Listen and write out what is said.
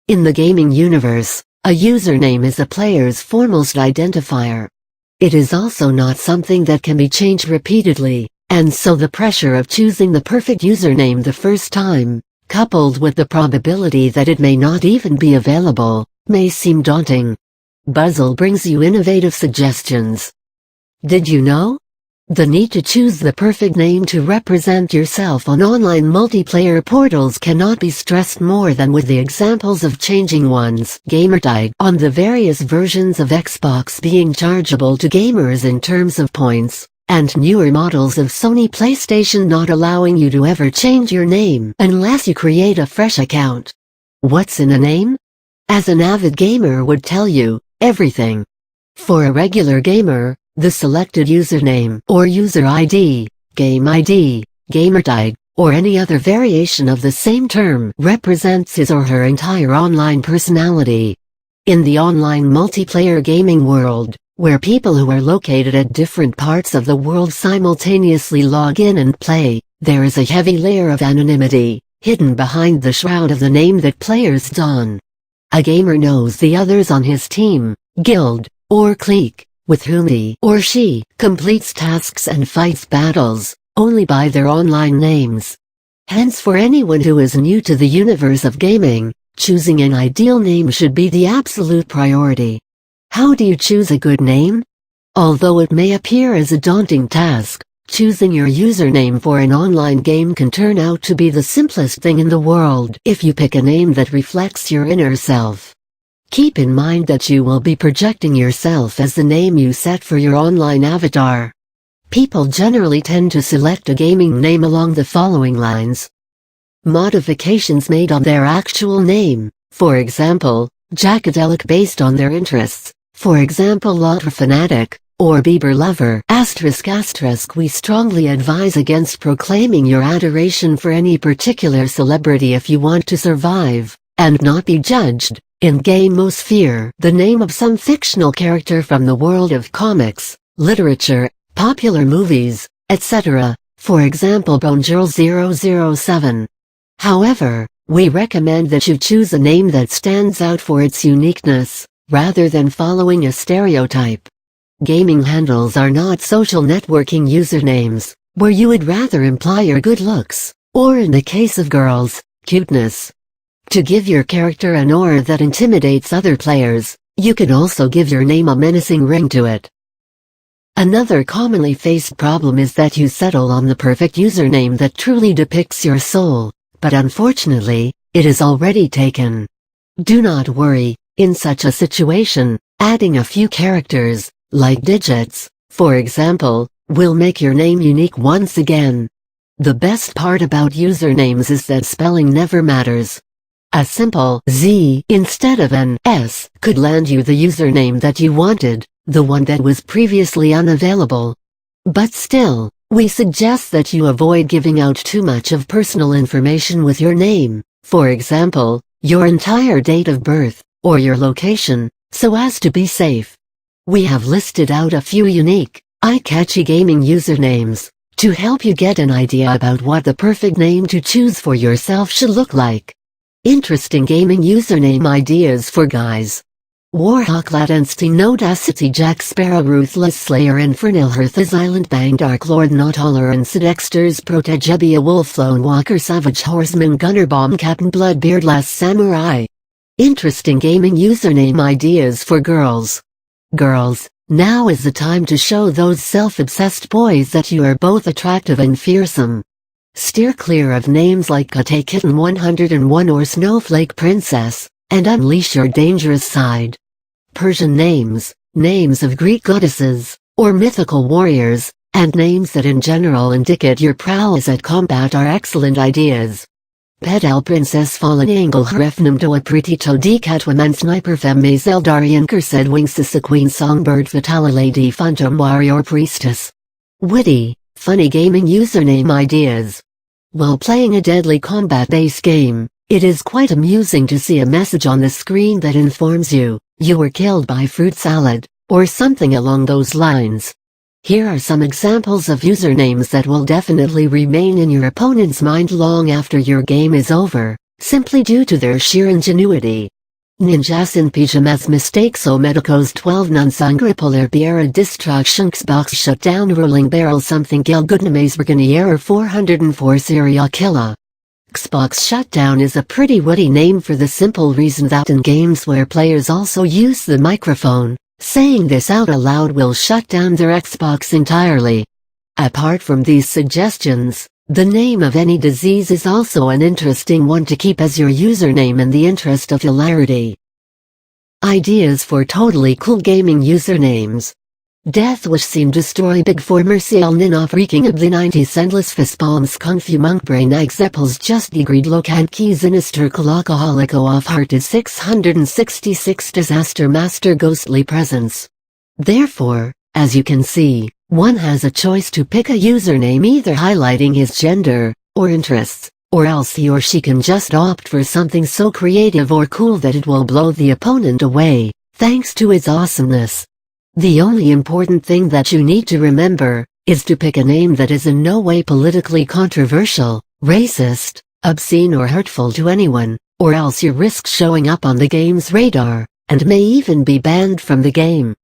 In the gaming universe, a username is a player's foremost identifier. It is also not something that can be changed repeatedly, and so the pressure of choosing the perfect username the first time, coupled with the probability that it may not even be available, may seem daunting. Buzzle brings you innovative suggestions. Did you know? The need to choose the perfect name to represent yourself on online multiplayer portals cannot be stressed more than with the examples of changing one's gamertag on the various versions of Xbox being chargeable to gamers in terms of points, and newer models of Sony PlayStation not allowing you to ever change your name unless you create a fresh account. What's in a name? As an avid gamer would tell you, everything. For a regular gamer, the selected username or user ID, game ID, gamertag, or any other variation of the same term represents his or her entire online personality. In the online multiplayer gaming world, where people who are located at different parts of the world simultaneously log in and play, there is a heavy layer of anonymity, hidden behind the shroud of the name that players don. A gamer knows the others on his team, guild, or clique, with whom he or she completes tasks and fights battles, only by their online names. Hence, for anyone who is new to the universe of gaming, choosing an ideal name should be the absolute priority. How do you choose a good name? Although it may appear as a daunting task, choosing your username for an online game can turn out to be the simplest thing in the world if you pick a name that reflects your inner self. Keep in mind that you will be projecting yourself as the name you set for your online avatar. People generally tend to select a gaming name along the following lines. Modifications made on their actual name, for example, Jackadelic based on their interests, for example Lotter Fanatic, or Bieber Lover ***. We strongly advise against proclaiming your adoration for any particular celebrity if you want to survive, and not be judged. In Gamosphere, the name of some fictional character from the world of comics, literature, popular movies, etc., for example Bonjour007. However, we recommend that you choose a name that stands out for its uniqueness, rather than following a stereotype. Gaming handles are not social networking usernames, where you would rather imply your good looks, or in the case of girls, cuteness. To give your character an aura that intimidates other players, you can also give your name a menacing ring to it. Another commonly faced problem is that you settle on the perfect username that truly depicts your soul, but unfortunately, it is already taken. Do not worry, in such a situation, adding a few characters, like digits, for example, will make your name unique once again. The best part about usernames is that spelling never matters. A simple Z instead of an S could land you the username that you wanted, the one that was previously unavailable. But still, we suggest that you avoid giving out too much of personal information with your name, for example, your entire date of birth, or your location, so as to be safe. We have listed out a few unique, eye-catchy gaming usernames, to help you get an idea about what the perfect name to choose for yourself should look like. Interesting gaming username ideas for guys. Warhawk Latenstein Nodacity Jack Sparrow Ruthless Slayer Infernal Hearth's Island Bang Dark Lord Not Tolerance Dexter's Protegebia Wolflone Walker Savage Horseman Gunnerbomb Captain Bloodbeard Last Samurai. Interesting gaming username ideas for girls. Girls, now is the time to show those self-obsessed boys that you are both attractive and fearsome. Steer clear of names like Kate Kitten 101 or Snowflake Princess, and unleash your dangerous side. Persian names, names of Greek goddesses, or mythical warriors, and names that in general indicate your prowess at combat are excellent ideas. Pedal Princess Fallen Angel Hrefnum Doa Pritito D Catwoman Sniper Femme Zeldarian Cursed Wings Sissa Queen Songbird Fatala Lady Phantom Warrior Priestess. Witty, funny gaming username ideas. While playing a deadly combat-based game, it is quite amusing to see a message on the screen that informs you were killed by fruit salad, or something along those lines. Here are some examples of usernames that will definitely remain in your opponent's mind long after your game is over. simply due to their sheer ingenuity. Ninjas in pyjamas mistakes o medicos 12 non-sangre polar biera distractions box shutdown rolling barrel something gil goodnames error 404 serial killer. Xbox Shutdown is a pretty witty name for the simple reason that in games where players also use the microphone, saying this out aloud will shut down their Xbox entirely. Apart from these suggestions, the name of any disease is also an interesting one to keep as your username in the interest of hilarity. Ideas for totally cool gaming usernames. Deathwish Scene Destroy Big for Mercial Ninoff Freaking of the 90s Endless Fistpalms Kung Fu Monk Brain Examples Just Degreed Lokant Key Sinister Colocaholico Off Hearted 666 Disaster Master Ghostly Presence. Therefore, as you can see, one has a choice to pick a username either highlighting his gender, or interests, or else he or she can just opt for something so creative or cool that it will blow the opponent away, thanks to its awesomeness. The only important thing that you need to remember, is to pick a name that is in no way politically controversial, racist, obscene or hurtful to anyone, or else you risk showing up on the game's radar, and may even be banned from the game.